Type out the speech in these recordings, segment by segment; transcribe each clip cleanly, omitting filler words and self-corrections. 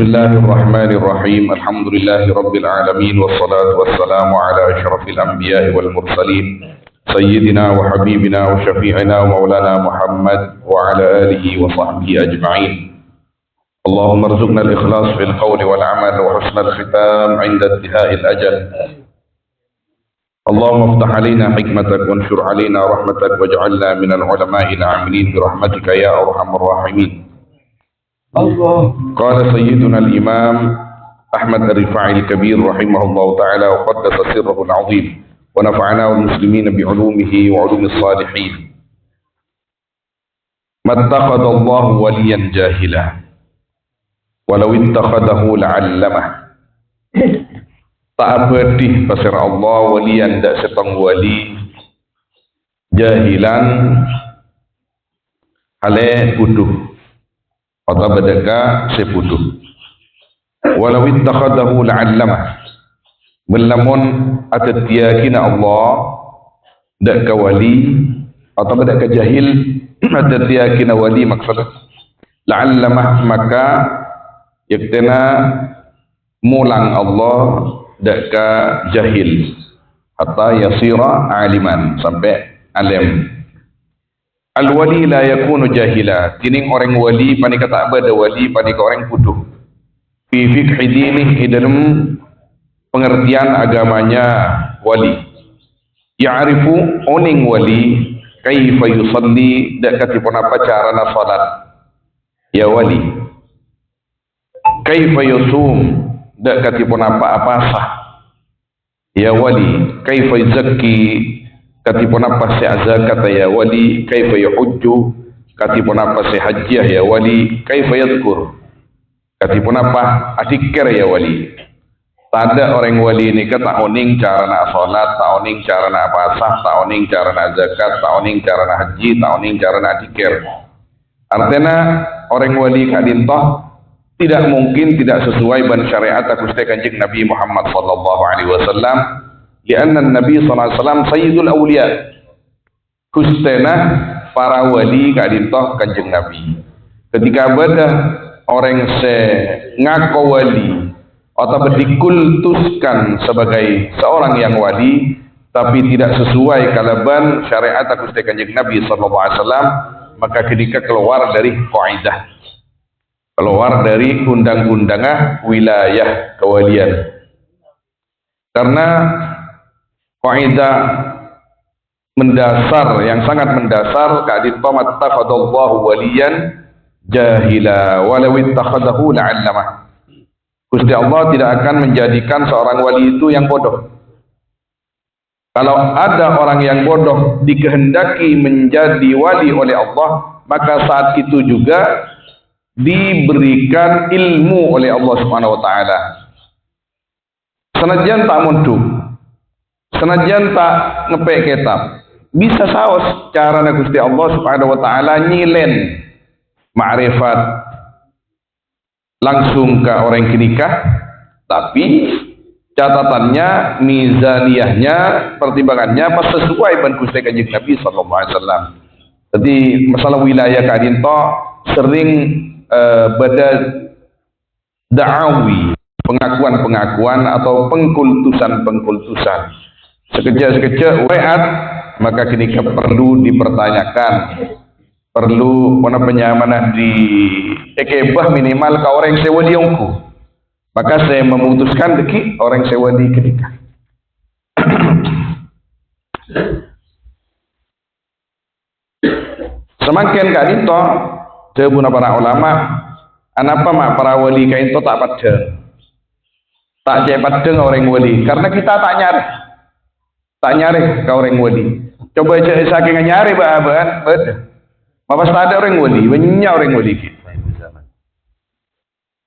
بسم الله الرحمن الرحيم الحمد لله رب العالمين والصلاة والسلام على أشرف الأنبياء والمرسلين سيدنا وحبيبنا وشفيعنا ومولانا محمد وعلى آله وصحبه أجمعين اللهم ارزقنا الإخلاص في القول والعمل وحسن الختام عند انتهاء الأجل اللهم افتح علينا حكمتك وانشر علينا رحمتك واجعلنا من العلماء العاملين برحمتك يا أرحم الراحمين. قال سيدنا الإمام أحمد الرفاعي الكبير رحمه الله تعالى وقدس سره العظيم ونفعنا والمسلمين بعلومه وعلوم الصالحين. ما اتخذ الله وليا جاهلا ولو اتخذه لعلمه. Tak abadih pasir Allah walian dak setong wali jahilan hale buduh atau badaka sepuduh walau ittakhadahu la'allamah melamun atat yakina Allah dak ka wali atau dak ka jahil atat yakina wali maksud la'allamah maka yaktena mulang Allah dak ka jahil hatta yasira aliman sampai alim. Al wali la yakunu jahila tining orang wali panika tak bada wali panika orang puduh fi fikhi dinih dalam pengertian agamanya wali ya'rifu oning wali kaifa yusalli dak katipun apa carana salat ya wali kaifa yusum dak katipun apa sah ya wali kaifa yuzakki katipun apa se zakat ya wali kaifa yuhujju katipun apa se hajjah ya wali kaifa yadhkur katipun apa adzikir ya wali. Tak ada orang wali ni tak oning cara nak salat tak oning cara nak pasah tak oning cara nak zakat tak oning cara nak haji tak oning cara nak adzikir. Artinya orang wali kadintoh tidak mungkin tidak sesuai dengan syariat Gusti Kanjeng Nabi Muhammad sallallahu alaihi wasallam. Lianna Nabi sallallahu alaihi wasallam sayyidul awliya. Kustena para wali kadintoh Kanjeng Nabi. Ketika ada orang se ngaku wali atau dikultuskan sebagai seorang yang wali tapi tidak sesuai kalaban syariat Gusti Kanjeng Nabi sallallahu alaihi wasallam, maka ketika keluar dari kaidah keluar dari undang-undang wilayah kewalian. Karena kaidah mendasar yang sangat mendasar ka'din tamattakadallahu waliyan jahila walau ittakhadahu la'allamah. Gusti Allah tidak akan menjadikan seorang wali itu yang bodoh. Kalau ada orang yang bodoh dikehendaki menjadi wali oleh Allah, maka saat itu juga diberikan ilmu oleh Allah Subhanahu wa taala. Senajan tak mundur, senajan tak ngepek kitab, bisa saos cara Gusti Allah Subhanahu wa taala nyilen ma'rifat langsung ke orang kenikah, tapi catatannya, mizaniyahnya, pertimbangannya pas sesuai dengan Gusti Kanjeng Nabi sallallahu alaihi wasallam. Jadi masalah wilayah kadin to sering pada da'awi, pengakuan-pengakuan atau pengkultusan-pengkultusan. Sekejap-sekejap weat, maka kini perlu dipertanyakan, perlu penyamanan di ekebah minimal ke orang sewa diongku. Maka saya memutuskan deki orang sewa di ketika. Semakin kali to debuna para ulama, anapa mak para wali kain to tak padeng, tak cek padeng orang wali, karena kita tak nyari ke orang wali. Coba cek saking nyari bahan, beda. Mapas tak ada orang wali, banyak orang wali kita.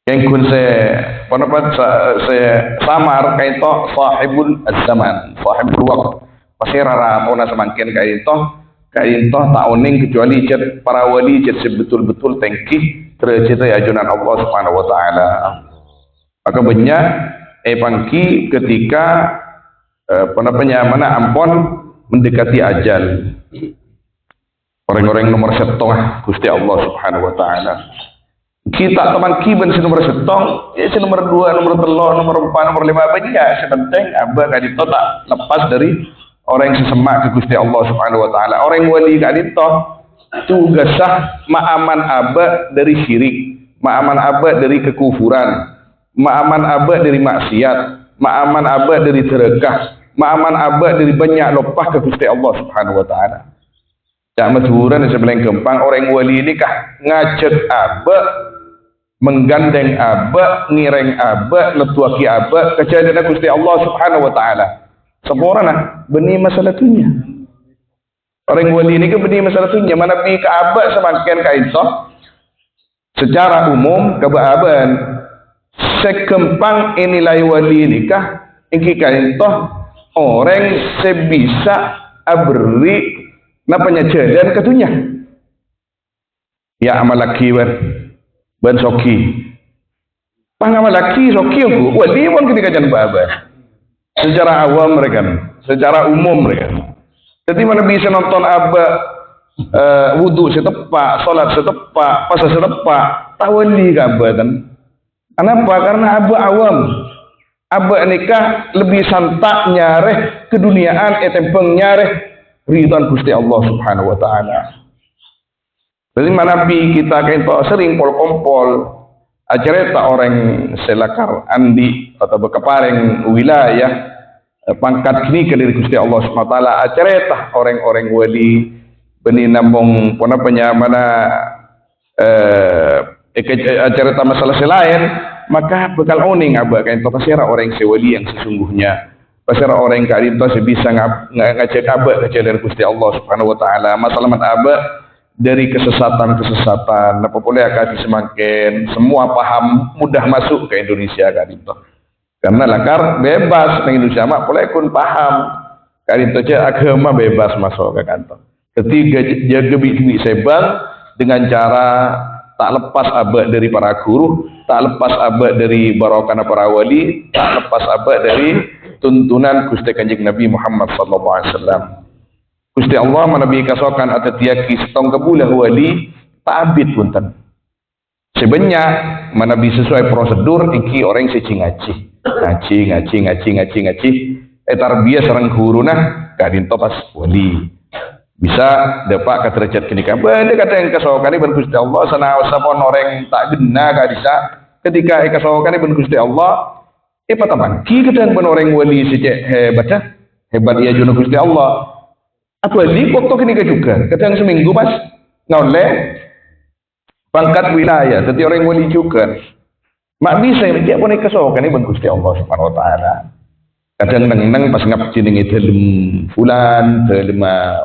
Yang kun saya samar kain to sahibul zaman, sahibul waqt. Pasti rara pona semakin kain to tak oning kecuali jet para wali jet sebetul-betul tengki tercita ajunan Allah Subhanahu wa taala. Maka banyak pangki ketika penyamana ampon mendekati ajal. Orang-orang nomor setengah Gusti Allah Subhanahu wa taala. Kita teman kiban si nomor setong, ya si nomor 2, nomor 3, nomor 4, nomor 5 banyak. Sepenting abah kadito tak lepas dari orang yang sesemak ke Gusti Allah Subhanahu wa taala. Orang wali kadito tugasah ma'aman abah dari syirik, ma'aman abah dari kekufuran, ma'aman abah dari maksiat, ma'aman abah dari terekah, ma'aman abah dari banyak lopah ke Gusti Allah Subhanahu wa taala. Tak masyhuran sebelah kempang orang wali ini kah ngajak abah, menggandeng abah, ngireng abah, letuaki abah, kejadian Gusti Allah Subhanahu wa taala. Seborana benih masalah tunya. Orang wali ini ke benih masalah tunya, mana pi ke abah semakin kaito. Secara umum kebahaban sekempang nilai wali ini kah ingki kaito orang sebisa abri napanya jalan katunya. Ya amal laki ban soki. Pangamal laki soki aku. Wali pun ketika jangan bahaban. Secara awam mereka, secara umum mereka. Jadi mana bisa nonton abah wudu setepak, solat setepak, puasa setepak, tawali kabatan. Kenapa? Karena abah awam. Abah nikah lebih santak nyareh keduniaan etempeng nyareh ridwan Gusti Allah Subhanahu wa taala. Jadi mana pi kita kento sering pol-kompol acareta orang selakar andi atau berkeparing wilayah pangkat kini ke dari Gusti Allah Subhanahu wa taala acareta orang-orang wali beni nambung pona penyamana acareta masalah selain maka bekal oning abah kento pasira orang sewali yang sesungguhnya. Pasal orang yang kadito sebisa ngajak abah kejadian Gusti Allah Subhanahu wa taala. Masalah abah dari kesesatan-kesesatan, apa boleh akan semakin semua paham mudah masuk ke Indonesia kadito. Karena lakar bebas di Indonesia mak boleh kun paham. Kadito aja agama bebas masuk ke kantor. Ketiga jaga bi sebang dengan cara tak lepas abah dari para guru, tak lepas abah dari barokana para wali, tak lepas abah dari tuntunan Gusti Kanjeng Nabi Muhammad sallallahu alaihi wasallam. Gusti Allah menabi kasokan atau tiaki setong kebulah wali tabit punten. Sebanyak menabi sesuai prosedur iki orang seci ngaji. Tarbiyah sareng guru nah kadinto pas wali. Bisa dapat kaderajat kenikah. Bade kata yang kasokan ben Gusti Allah sanawasapun orang tak gena kadisa ketika kasokan ben Gusti Allah pataman ki kadang ben orang wali sejak hebat ia juna Gusti Allah. Apa wali waktu kini juga kadang seminggu mas ngoleh pangkat wilayah jadi orang wali juga mak bisa yang dia pun kesokan ben Gusti Allah Subhanahu wa taala. Kadang neng pas ngap jenenge dalem fulan dalem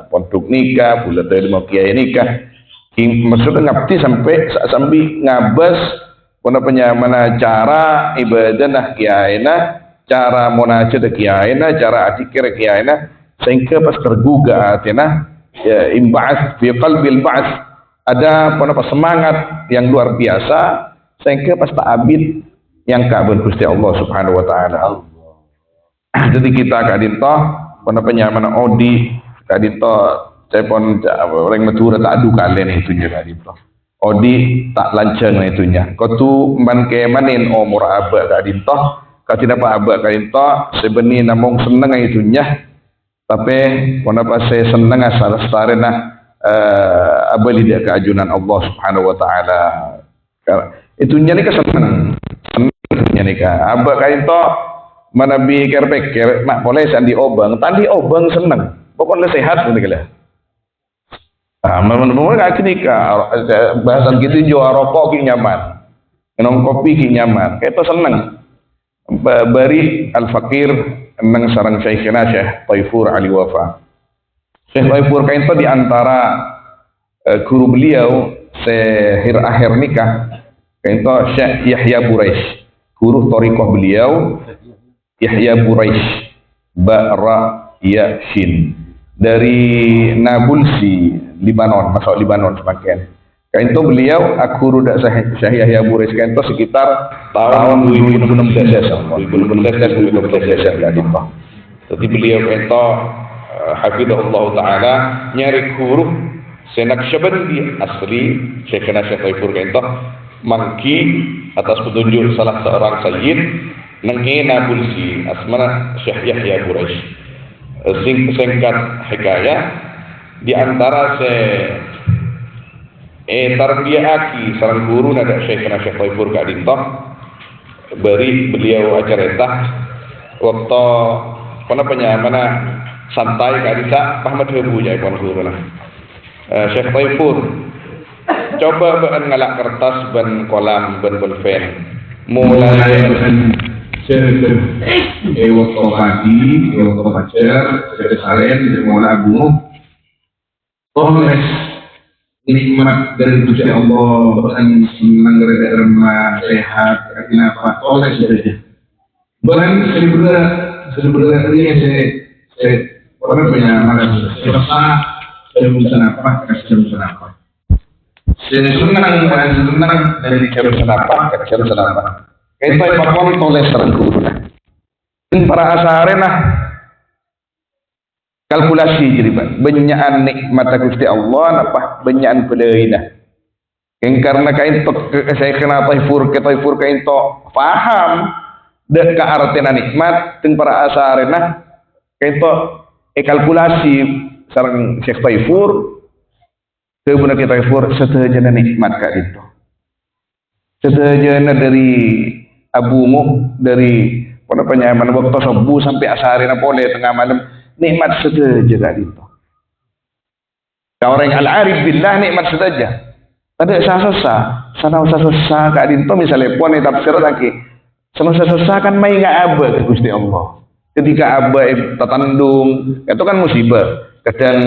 pondok nikah bulan dalem kiai nikah maksudnya ngabdi sampai ngabas puna penyamana cara ibadah nah kiaina, cara munajat kiaina, cara adzikir kiaina, sehingga pas tergugah atina ya imba'ats fi qalbil ba'ats ada puna semangat yang luar biasa sehingga pas ta'abid yang kabun Gusti Allah Subhanahu wa taala. Jadi kita kadito puna penyamana odi kadito cepon orang Madura tak adu kalian itu juga kadito. Odi tak lancang itunya. Kau tu man ke manin umur abah kadinto, kau tidak apa abah kadinto sebeni namong seneng itunya. Tapi kenapa saya seneng asal starena abah lidah keajunan Allah Subhanahu wa taala. Itunya ni keseneng, senengnya ni ka. Abah kadinto manabi kerpek mak boleh sandi obang, tandi obang seneng. Pokoknya sehat ni kala. Memang ketika bahasan gitu jual rokok ki nyaman, minum kopi ki nyaman, kita seneng. Bari al-fakir nang sarang Syekhina Syekh Taifur Ali Wafa. Syekh Taifur kain itu diantara guru beliau akhir nikah, kain itu Syekh Yahya Buraish, guru thariqah beliau Yahya Buraish Ba'ra Yashin dari Nabulsi Libanon, masuk Libanon semakin. Kain itu beliau aku rudak Syekh Yahya Buraish kain itu sekitar tahun 2016 tadi toh. Jadi beliau kain itu hafizahullah taala nyari guru Senaksyabendi asli Syekhina Syekh Taifur kain itu mangki atas petunjuk salah seorang sayyid nengena bulsi asmana Syekh Yahya Quraisy. Singkat hikayat di antara tarbiyaki sareng guru nada Syekhna Syekh Taifur Kadinto beri beliau acarita waktu mana santai kadisa Ahmad Hebu ya pon guru lah Syekh Taifur coba ben ngalak kertas ben kolam ben pen mulai waktu pagi waktu fajar seharian di Mola Agung tulis nikmat dari Gusti Allah dan senang dari remah sehat kenapa tulis saja bukan sebenarnya ini saya orang punya malam selesai jam apa jam apa saya senang dari jam apa ke jam apa kita pakon tulis terus para asarena kalkulasi jadi Pak benyaan nikmat Gusti Allah apa benyaan peleina yang karena kain to saya kena taifur kain to paham dek ka artena nikmat ting para asarena kain to kalkulasi sareng Syekh Taifur teu bener kita Taifur sedejana nikmat ka itu sedejana dari abumu dari pada penyaman waktu subuh sampai asarena pole tengah malam nikmat saja kak itu. Kau orang al-arif billah nikmat saja. Ada sasa, sana sasa kak itu misalnya pun tafsir lagi. Sana sasa kan mai nggak aba ke Gusti Allah. Ketika aba tertandung, itu kan musibah. Kadang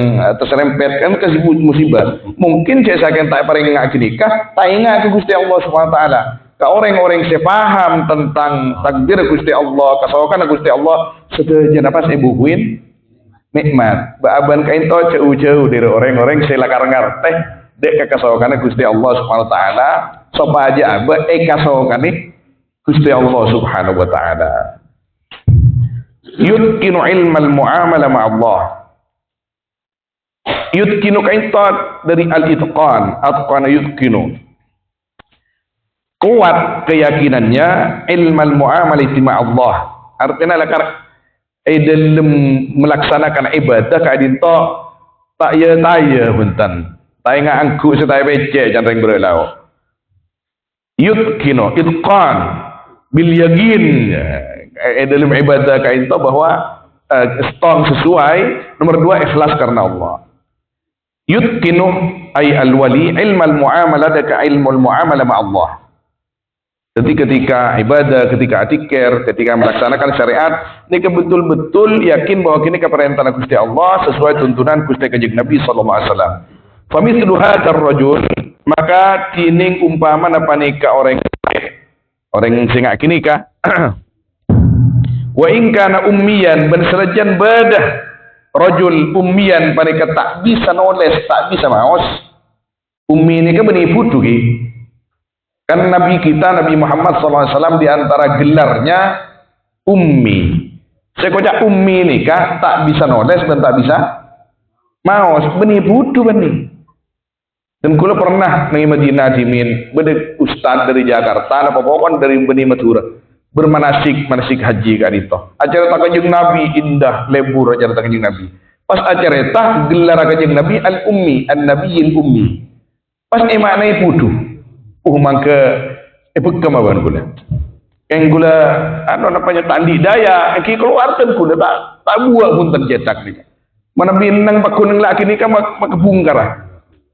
terserempet kan kasih musibah. Mungkin saya sakit tak paling nggak nikah, tak ingat ke Gusti Allah Subhanahu Wa Taala. Orang-orang yang paham tentang takdir Gusti Allah, kasawakan Gusti Allah, setuju apa saya bukuin nikmat. Baaban kain to jauh-jauh dari orang-orang saya lakar ngerteh dek kasawakan Gusti Allah Subhanahu Wa Taala, sopa aja aba kasawakan Gusti Allah Subhanahu Wa Taala. Yutkinu ilmal muamalah ma Allah. Yutkinu kain to dari al-itqan, atqana yutkinu. Kuat keyakinannya ilmal muamalati ma Allah. Artinya lakar dalam melaksanakan ibadah kadin to tak ya taya punten. Tai nganggu setaya becek jangan berelau. Yutkinu itqan bil yakin dalam ibadah kadin to bahwa strong sesuai nomor 2 ikhlas karena Allah. Yutkinu ay al wali ilmal muamalah daka ilmul muamalah ma Allah. Jadi ketika ibadah, ketika atikir, ketika melaksanakan syariat, ini betul-betul yakin bahwa kini keperintah Gusti Allah sesuai tuntunan Gusti Kanjeng Nabi sallallahu alaihi wasallam. Famithlu hadzal rajul, maka kini umpama napa nikah orang sing kini ka wa in kana ummiyan ben serajan badah rajul ummiyan panika tak bisa nulis, tak bisa maos. Ummi ini kan benih putu ki. Kan Nabi kita Nabi Muhammad SAW di antara gelarnya ummi. Saya kocak ummi ini kah tak bisa nulis dan tak bisa maos benih budu benih. Dan kula pernah di Madinah dimin benih ustad dari Jakarta, apa pokoknya dari benih Madura bermanasik haji kan itu. Acara Kanjeng Nabi indah lebur acara Kanjeng Nabi. Pas acara itu gelar Kanjeng Nabi al ummi an nabiyil ummi. Pas emaknai pudu. Mangke bekam awan gula. Yang gula anu namanya tandi daya, ki keluarkan gula tak buat pun tercetak ni. Mana binang pakunang laki ni kan makebungkar.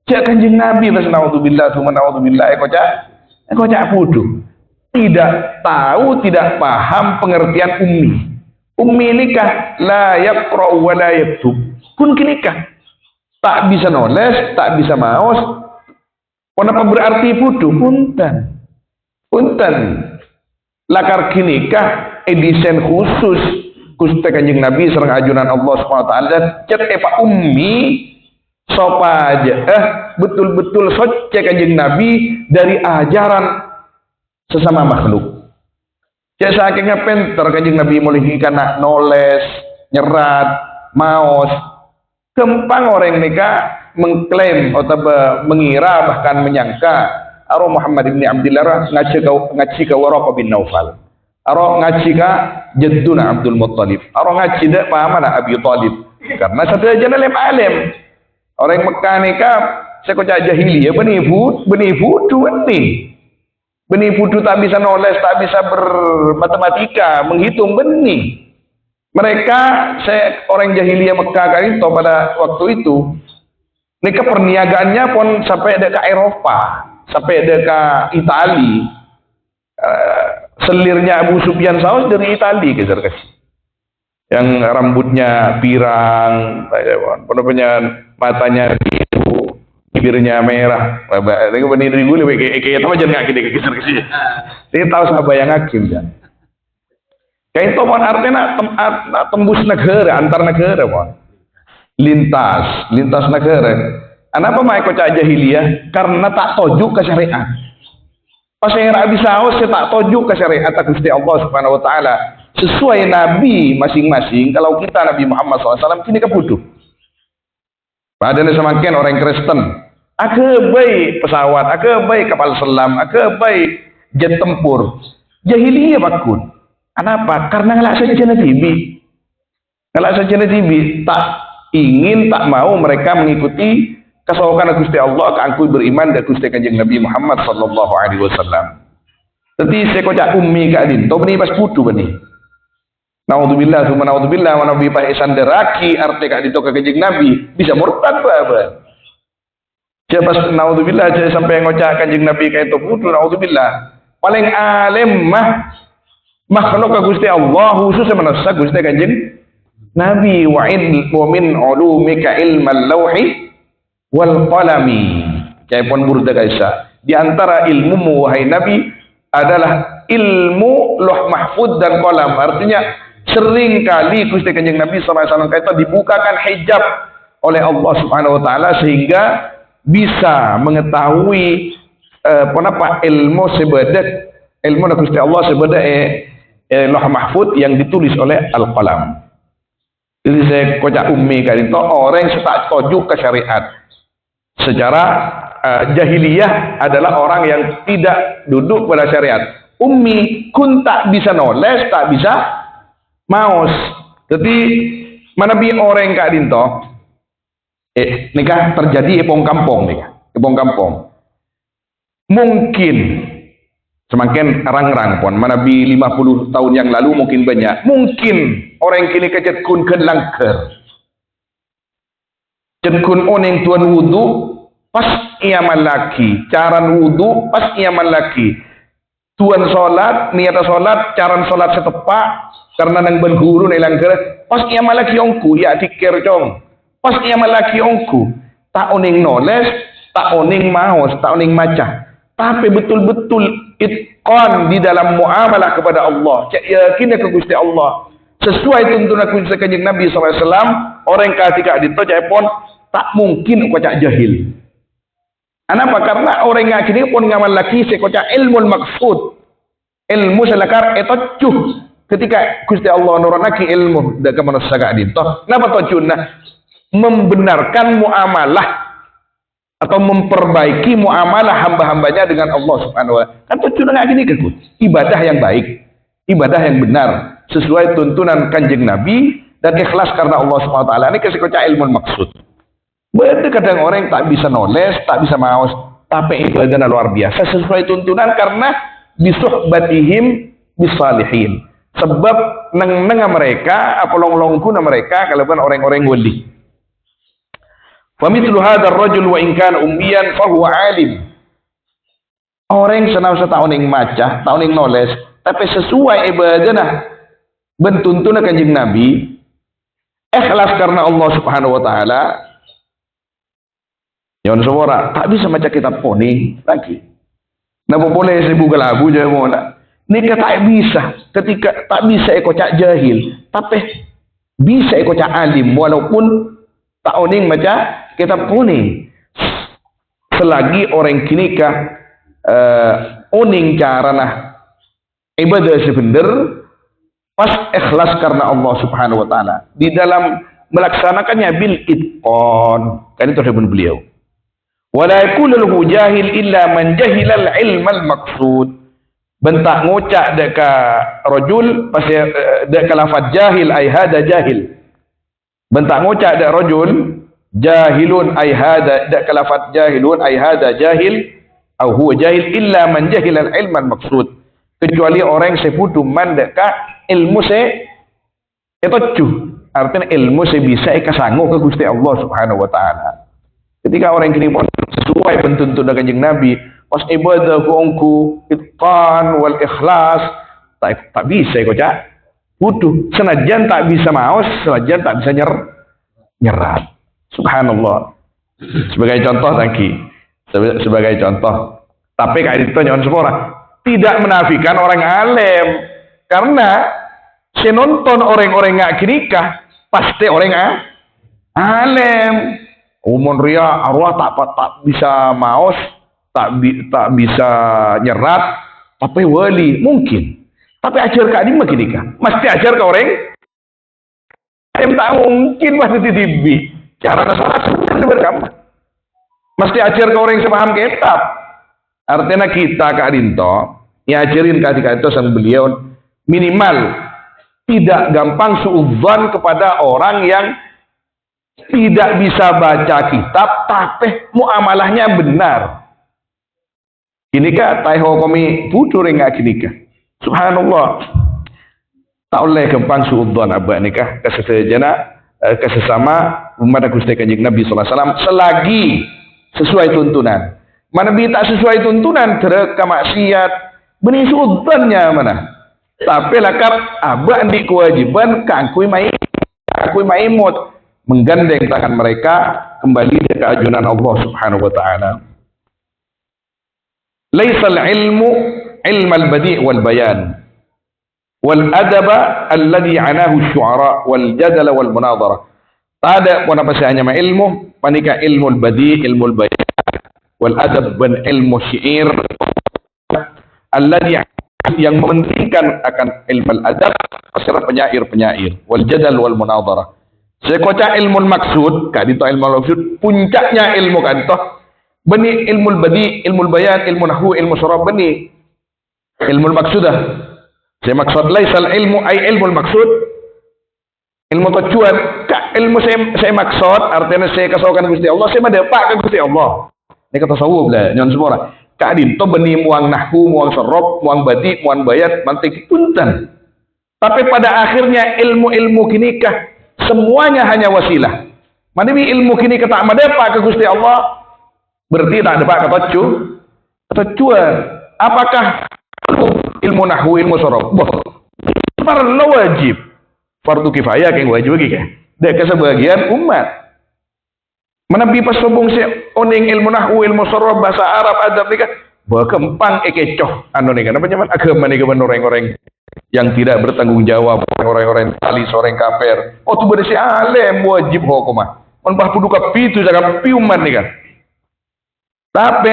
Cak Kanjeng Nabi naudzubillah tsumma naudzubillah kocak pudu. Tidak tahu, tidak paham pengertian ummi. Ummi nikah la yaqra wa la yaktub. Kun kinikah tak bisa nulis, tak bisa maos. Kenapa berarti putu? Punten. Lakar kinikah edisen khusus Gusti Kanjeng Nabi sareng ajunan Allah Subhanahu wa taala cet eva ummi sopa aja betul-betul soce Kanjeng Nabi dari ajaran sesama makhluk. Cek sakingnya penter Kanjeng Nabi mulai kana noles, nyerat, maos. Kempang orang nikah mengklaim atau mengira bahkan menyangka aro Muhammad bin Abdullah ngaji ka Waraqah bin Naufal, aro ngaji ka jadduna Abdul Muttalib, aro ngaji dak pahamana Abi Thalib. Karena satu aja alim. Orang Mekah nikah sekocak jahiliyah benih fudu ini. Benih fudu tak bisa noles, tak bisa bermatematika, menghitung benih. Mereka orang jahiliyah Mekah kali itu pada waktu itu nikah perniagaannya pun sampai ada ke Eropa, sampai ada ke Itali. Selirnya Abu Sufyan saus dari Itali kasih. Yang rambutnya pirang, matanya biru, bibirnya merah. Ini benih ribu lebih kayak apa jangan kayak kisah. Ini tahu siapa yang hakim kan? Kayak itu pun artinya tembus negara, antar negara pun. Lintas negara. Kenapa mereka kocak jahiliyah? Karena tak tojuk ke syariat. Pas yang Arabi Saus tak tojuk ke syariat Gusti Allah Subhanahu Wa Taala. Sesuai Nabi masing-masing. Kalau kita Nabi Muhammad SAW kini kebutuh. Padahal semakin orang Kristen, agak baik pesawat, agak baik kapal selam, agak baik jet tempur. Jahiliyah bakun. Kenapa? Karena ngelak saja Nabi. Ngelak saja Nabi. Tak ingin, tak mau mereka mengikuti kesawakan Gusti Allah, keangkui beriman dan Gusti Kanjeng Nabi Muhammad Sallallahu Alaihi Wasallam. Tapi saya kocak ummi kadin, tau benih pas putu benih. Naudzubillah, summa naudzubillah, wa nabi pa isanderaki arti kadin to Kanjeng Nabi bisa murtad apa? Jelas naudzubillah jadi sampai ngocak Kanjeng Nabi kayak itu putu naudzubillah. Paling alim makhluk ke Gusti Allah khusus menasa Gusti Kanjeng Nabi wa min ulumika ilmal lauhi wal qalami. Kayak pun burda kaisa. Di antara ilmumu wahai Nabi adalah ilmu loh mahfud dan qalam. Artinya sering kali Gusti Kanjeng Nabi SAW kata dibukakan hijab oleh Allah Subhanahu Wa Taala sehingga bisa mengetahui ilmu sebedet ilmu Gusti Allah sebedet loh mahfud yang ditulis oleh al-qalam. Jadi saya kocak ummi kali itu orang yang tak tojuk ke syariat. Secara jahiliyah adalah orang yang tidak duduk pada syariat. Ummi kun tak bisa noles, tak bisa maos. Jadi mana bi orang kak dinto nikah terjadi epong kampung nikah. Epong kampung. Mungkin semakin rang-rang pun mana bi 50 tahun yang lalu mungkin banyak. Mungkin orang kini kecet kun langker. Cetkun oneng tuan wudu pas ia malaki caran wudu pas ia malaki tuan solat niata solat caran solat setepak karena nang ben guru nilang ke pas ia malaki ongku ya dikir cong pas ia malaki ongku tak oneng noles tak oneng maos tak oneng maca tapi betul-betul itqan di dalam muamalah kepada Allah yakinnya ke Gusti Allah sesuai tuntunan Gusti Kanjeng Nabi SAW orang ketika ditocak pun tak mungkin kocak jahil. Kenapa? Karena orang yang kini pun ngamal lagi sekocak ilmu maksud. Ilmu selakar etocuh. Ketika Gusti Allah nuranaki ilmu dari manusia kadito. Kenapa tocuna? Membenarkan muamalah atau memperbaiki muamalah hamba-hambanya dengan Allah Subhanahu wa taala. Kan tocuna ngak gini kekut. Ibadah yang baik, ibadah yang benar sesuai tuntunan Kanjeng Nabi dan ikhlas karena Allah Subhanahu wa taala. Ini kesekocak ilmu maksud. Betul kadang orang yang tak bisa noles, tak bisa maos, tapi ibadahnya luar biasa sesuai tuntunan karena bisuhbatihim bisalihin. Sebab neng mereka, apalong-longku mereka kalau orang-orang wali. Wa mithlu hadzal rajul wa in kana ummiyan fa huwa alim. Orang senang setahun yang maca, tahun yang noles, tapi sesuai ibadahnya bentuntunan Kanjeng Nabi, ikhlas karena Allah Subhanahu wa taala. Yang semua tak bisa baca kitab kuning lagi. Napa boleh saya buka lagu je mau nak? Nika tak bisa. Ketika tak bisa ekocak jahil, tapi bisa ekocak alim walaupun tak oning baca kitab kuning. Selagi orang kini kah oning cara nah ibadah sebenar pas ikhlas karena Allah Subhanahu wa taala. Di dalam melaksanakannya bil itqan. Kan itu sebut beliau. Wala yakulul jahil illa man jahilal ilmal maqsud. Bentak ngucak deka rajul pasal deka lafaz jahil ai hada jahil. Bentak ngucak dek rajul jahilun ai hada deka lafaz jahilun ai hada jahil atau huwa jahil illa man jahilal ilmal maqsud. Kecuali orang seputu man deka ilmu se etocu. Artinya ilmu se bisa ikasangu ke Gusti Allah Subhanahu wa taala. Ketika orang kini pun sesuai pentuntut dengan Kanjeng Nabi, pas ibadah ku itqan wal ikhlas, tak bisa kau cak. Butuh senajan tak bisa maos, senajan tak bisa nyerap. Subhanallah. Sebagai contoh lagi, sebagai contoh. Tapi kayak itu nyon semua tidak menafikan orang alim, karena senonton orang-orang ngak kirikah pasti orang alim. Umon ria arwah tak bisa maos, tak bisa nyerat, tapi wali mungkin. Tapi ajar ke adik begini kan? Mesti ajar ke orang yang tak mungkin pasti tibi. Cara nasarat berkamu. Mesti ajar ke orang yang sepaham kitab. Artinya kita ke Adinto, ya ajarin ke adik itu sang beliau minimal tidak gampang suudzon kepada orang yang tidak bisa baca kitab tapi muamalahnya benar. Ini kah taiho kami putu renga kini kah. Subhanallah. Tak oleh gampang suudzon abah nikah kesesejana kesesama umat Gusti Kanjeng Nabi sallallahu alaihi wasallam selagi sesuai tuntunan. Mana bi tak sesuai tuntunan terka maksiat benih suudzonnya mana. Tapi lakar abah di kewajiban kangkui maimut menggandeng tangan mereka kembali ke ajunan Allah Subhanahu wa taala. Laisal ilmu ilmal badi' wal bayan wal adaba alladhi anahu syu'ara wal jadala wal munadhara. Ada pun apa hanya ilmu panika ilmu badi', ilmu bayan wal adab dan ilmu syair alladhi yang mementingkan akan ilmu adab pasal penyair wal jadal wal munadhara. Sekoca ilmu maksud, kak dito ilmu maksud, puncaknya ilmu kantoh, beni ilmu badi, ilmu bayan, ilmu nahwu, ilmu surah beni, ilmu maksudah. Saya maksud laisal ilmu ay ilmu maksud, ilmu tujuan, kak ilmu saya maksud, artinya saya kasaukan Gusti Allah, saya mendapat ke Gusti Allah. Ini kata tasawuf lah, nyon semua orang. Kak dito beni muang nahwu, muang surah, muang badi, muang bayan, mantik punten. Tapi pada akhirnya ilmu-ilmu kinikah semuanya hanya wasilah. Mana ilmu kini kata madepa ke Gusti Allah berarti tak dapat kata cuan. Apakah ilmu nahwu ilmu sorof? Fardu wajib. Fardu kifayah yang wajib lagi kan? Dek sebagian umat. Mana bi pas sobong si oning ilmu nahwu ilmu sorof bahasa Arab adab ni kan? Berkembang ekecoh anu ni kan? Apa zaman agama ni kan orang-orang yang tidak bertanggung jawab, orang-orang talis, orang kafir. Oh tu berisi alim wajib hukumah. Menbah pudu kapitu jangan piuman ni kan. Tapi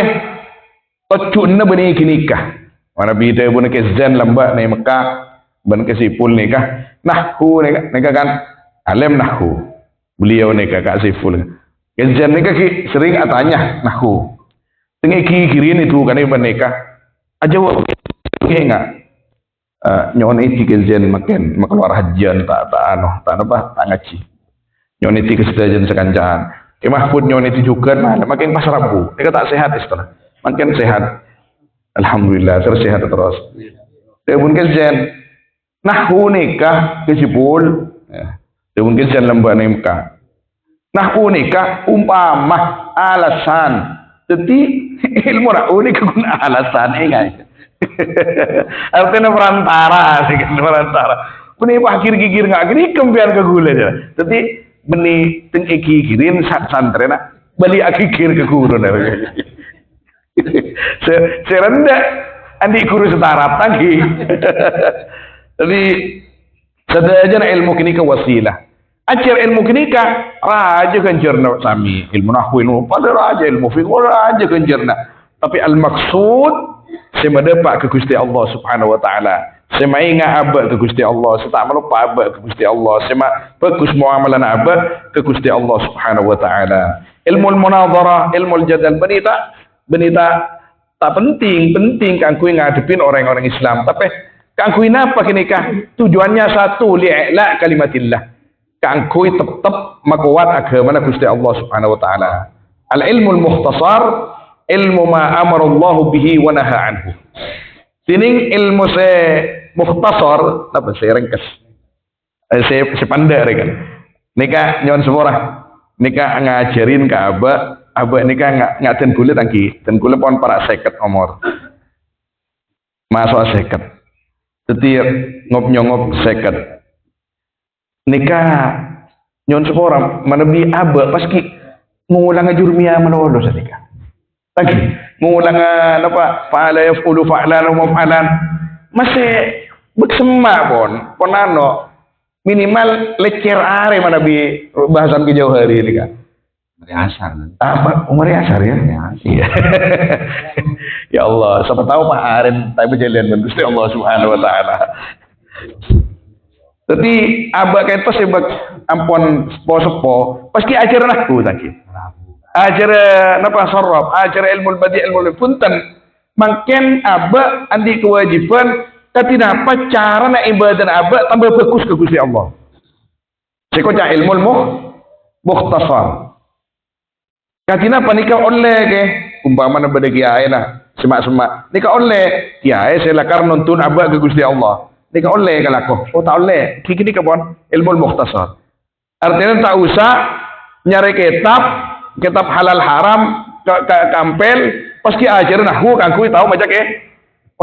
tocuna beni kinikah. Mana bida pun ke zen lambak ni Mekah, ban ke Sipul ni kah. Nahwu ni kan alim nahwu. Beliau ni kak Sipul. Ke zen ni kah sering atanya nahwu. Tengi kirin itu kan iban ni kah. Aja wa enggak. Nyon iti kezian makin keluar hajian tak apa ngaji. Nyon iti kesedajan sekancaan. Mahfud nyon iti juga makin pas Rabu. Dia tak sehat istilah. Makin sehat. Alhamdulillah tersehat terus. Dia pun kezian nahwu nikah kesipul. Dia pun kezian lembah nikah. Nahwu nikah umpama alasan. Jadi ilmu nahwu nikah guna alasan guys. Artinya perantara sih kan perantara. Benih pakir gigir nggak gini kembiar ke gula aja. Jadi benih tinggi gigirin santren beli akikir ke guru dah. Serendah andi guru setara lagi. Jadi sedajan ilmu kini ke wasilah. Ajar ilmu kini ka raja kan jerna sami ilmu nahwu ilmu pada raja ilmu fiqh raja kan jerna. Tapi al maksud saya mendapat ke Gusti Allah Subhanahu wa taala. Saya ingat abad ke Gusti Allah, saya tak melupa abad ke Gusti Allah. Saya bagus muamalah abad ke Gusti Allah Subhanahu wa taala. ilmu munadharah, ilmu jadal benita tak penting kangkui ngadepin orang-orang Islam. Tapi kangkui napa kini kah? Tujuannya satu, li'la kalimatillah. Kangkui tetap makuat agama Gusti Allah Subhanahu wa taala. Al-ilmu al-mukhtasar ilmu ma amara Allah bihi wa naha anhu. Tining ilmu se mukhtasar, apa saya ringkas. Saya pandai kan. Nika nyon semua nika ngajarin ke abah nika ngaten kulit angki, dan kulit pon para seket omor. Masuk seket. Setiap ngop seket. Nika nyon semua mana bi abah paski mengulang jurmia melolo sedika. Lagi mengulang apa fa'ala yaf'ulu fa'lan wa maf'alan masih bersema pon ano minimal lecer are mana bi bahasan ke jauh hari ini kan Umar Asar apa Umar Asar ya iya ya Allah siapa tahu Pak Aren tapi berjalan dengan Gusti Allah Subhanahu wa taala. Jadi abah kayak itu sebab ampun sepo pasti ajaran aku tadi ajaran apa sorab ajaran ilmu badi ilmu punten makin abah andi kewajiban tapi apa cara nak ibadah abah tambah bagus ke Gusti Allah. Sekolah ilmu mukhtasar. Katina apa nikah oleh ke umpama na bade kiai na semak nikah oleh kiai saya lakar nuntun abah ke Gusti Allah. Nikah oleh kalako. Oh tak oleh. Kiki nikah pon ilmu mukhtasar. Artinya tak usah nyari kitab halal haram kampel pas ki ajaran aku kangku tahu macam ke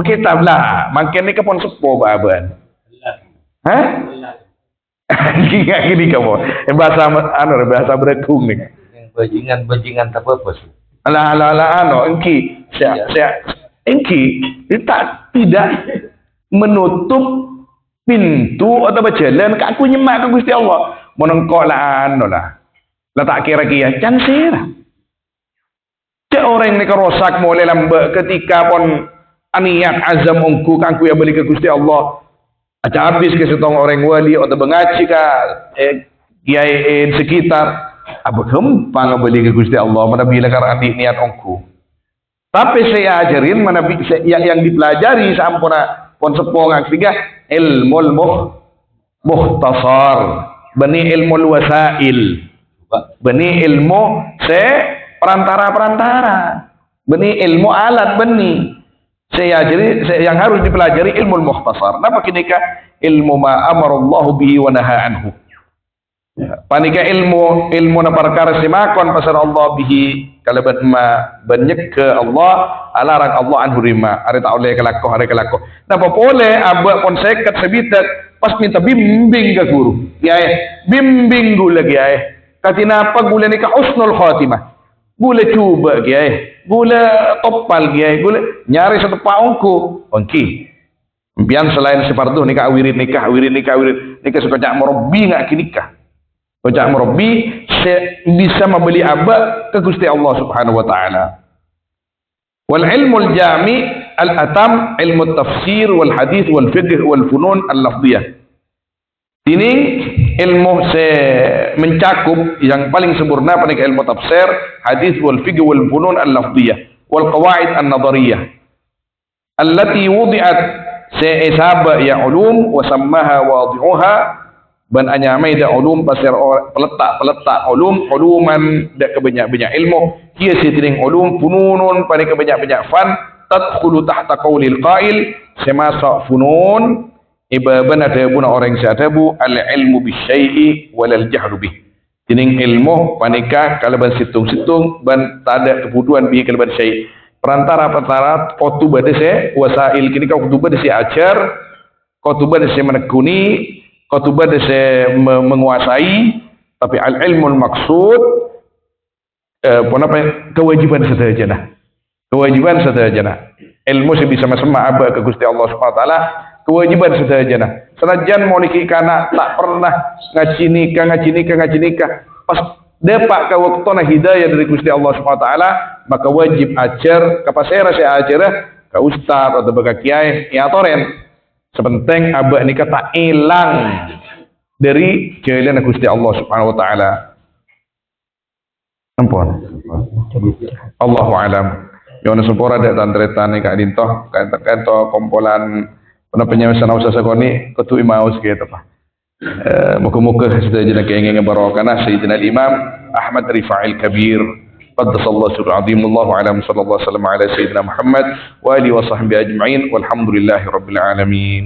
kitab lah, makin ni kepon sepo baban. Hah? Gini kamu. Bahasa berekung ni. Bajingan tak apa sih. Ala engki. Engki tidak menutup pintu atau berjalan ke aku nyemak ke Gusti Allah. Menengkok lah lah. Lah tak kira-kira can sirah. Cek orang ni kerosak mulai lambat ketika pon aniat azam ongku kangku yang beli ke Gusti Allah. Aja habis ke setong orang wali atau mengaji ka kiai sekitar. Apa gampang beli ke Gusti Allah mana bila karena niat ongku. Tapi saya ajarin mana yang dipelajari sampuna pon sepong tiga ilmu mukhtasar, bani ilmu wasail, bani ilmu perantara, bani ilmu alat bani. Saya ajari yang harus dipelajari ilmu mukhtasar. Napa kinika ilmu ma amarallahu bihi wa naha anhu. Panika ilmu na perkara simakon pasar Allah bihi kalaban ma banyak ke Allah alarang Allah anhu rima. Are tak oleh kelako. Napa boleh abak pon seket sebitat pas minta bimbing ke guru. Ya bimbing gula ya. Katina apa gula nikah husnul khatimah. Gula cuba ya. Gula topal kiai, gula nyari satu paungku, ongki. Impian selain separtu nikah wirid nikah suka cak murabi ngak kinikah. Cak murabi bisa membeli abah ke Gusti Allah Subhanahu wa taala. Wal ilmu al-jami al-atam ilmu tafsir wal hadis wal fiqh wal funun al-lafdhiyah. Ini ilmu mencakup yang paling sempurna pada ilmu tafsir, hadis wal fiqh wal funun al-lafdhiyah wal qawaid an-nadhariyah allati wudi'at se'isaba ya ulum wa sammaha wadi'uha ban anyamai da ulum pasir peletak uluman da kebanyak-banyak ilmu kia setiring ulum fununun pada kebanyak-banyak fan tadkhulu tahta qaulil qail semasa funun ibaban ada pun orang sadabu al-ilmu bisyai'i walal jahlu bih. Tining ilmu panika kalaban situng ban tada kebutuhan bi kalaban syai'. Perantara kotu badese wasail kini kau kotu badese ajar, kotu badese menekuni, kotu badese menguasai, tapi al-ilmu maksud kewajiban sederhana. Kewajiban sederhana. Ilmu sebisa sama abah ke Gusti Allah Subhanahu wa taala. Kewajiban sederhana. Senajan mau nikah kana tak pernah ngaji nikah pas depak ke waktuna hidayah dari Gusti Allah Subhanahu wa taala maka wajib ajar kapasera saya ajar ke ustaz atau ke kiai ya toren sepenting abah nikah tak hilang dari jalan Gusti Allah Subhanahu wa taala. Ampun. Allahu alam. Yang sempora dek tantretan ni kak dintoh, kait to kompolan penyemesan usaha sekoni ketu imau sekitar apa. Muka-muka sudah jenaka ingin barakana Sayyidina Imam Ahmad Rifa'il Kabir qaddasallahu sirra azim Allahu alam sallallahu alaihi wasallam ala Sayyidina Muhammad wa alihi wa sahbihi ajma'in walhamdulillahi rabbil alamin.